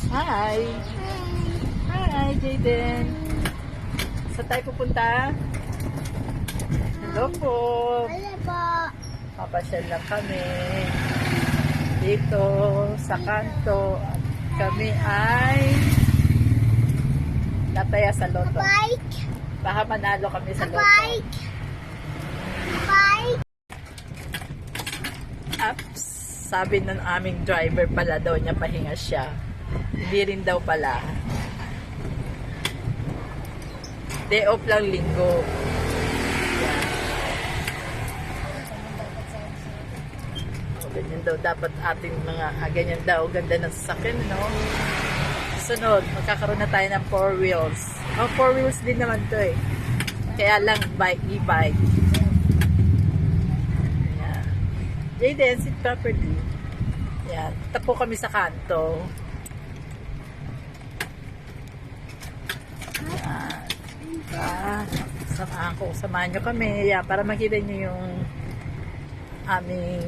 Hi! Hi, Jaden! Saan tayo pupunta? Hello po! Wala po. Papasyal lang kami dito sa kanto. At kami ay nataya sa loto. Bike. Baka manalo kami sa loto. Bike. Bike. Ups, sabi ng aming driver pala daw niya pahinga siya. Hindi rin daw pala. Day off lang linggo. O, ganyan daw dapat ating mga ganyan daw. Ganda ng sasakyan, no? Sunod, magkakaroon na tayo ng 4 wheels. Oh, 4 wheels din naman to eh. Kaya lang bike, e-bike. Ayan. Jaden, sit properly. Ayan. Tapo kami sa kanto. Samahan nyo kami para makita nyo yung aming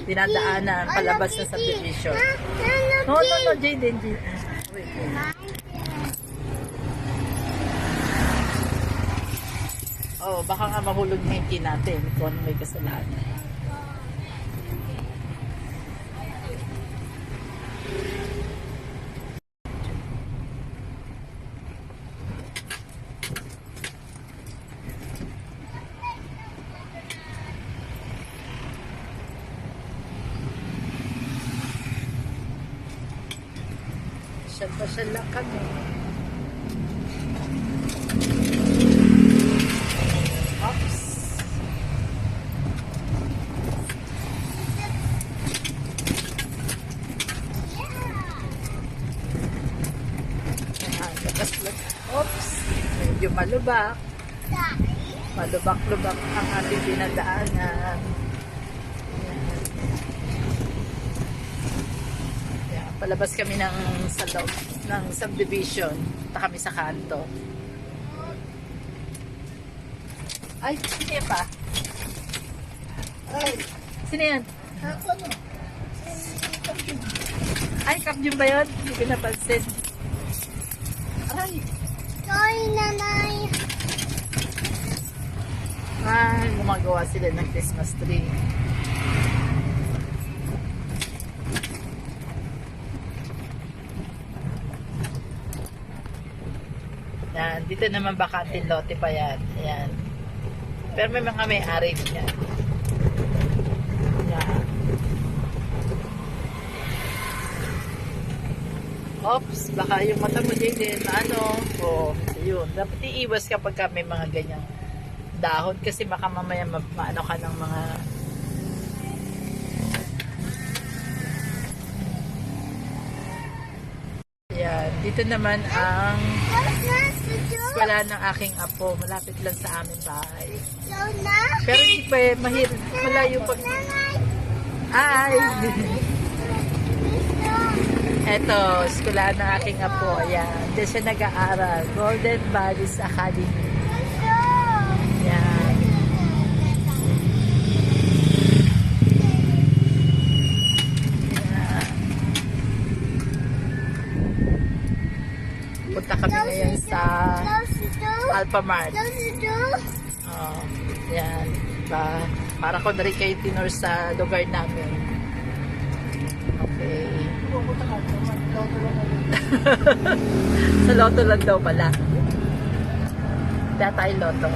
dinadaanan palabas na subdivision. No, Jaden. Wait. Oh, baka nga mahulog na yung natin kung may kasalanan. Pasyal lang kami. Oops. Oops. Medyo malubak. Malubak-lubak ang ating dinadaanan. Palabas kami sa loob ng subdivision. Punta kami sa kanto. Ay, sino yan pa? Ay, sino yan? Ako no. Ay, Kapjun ba yun? Hindi ko napansin. Ay. Sorry, nanay. Ay, gumagawa sila ng Christmas tree. Yan, dito naman bakante lote pa yan. Ayan. Pero may mga may-ari din yan. Yan. Oops, baka yung mata mo din ano. O, yun. Dapat iiwas kapag may mga ganyang dahon kasi baka mamaya maano ka ng mga yan. Dito naman ang eskwela ng aking apo. Malapit lang sa aming bahay. Pero hindi pa mahirap. Malayo pag... Ay! Eto, eskwela ng aking apo. Ayan. Diyan siya nag-aaral. Golden Valleys Academy. Ayan. Punta kami ngayon sa Alphamart. Oh, yan. Para ko na rin kayo tinor sa lugar namin. Okay. Sa loto lang daw pala. Kaya tayo loto.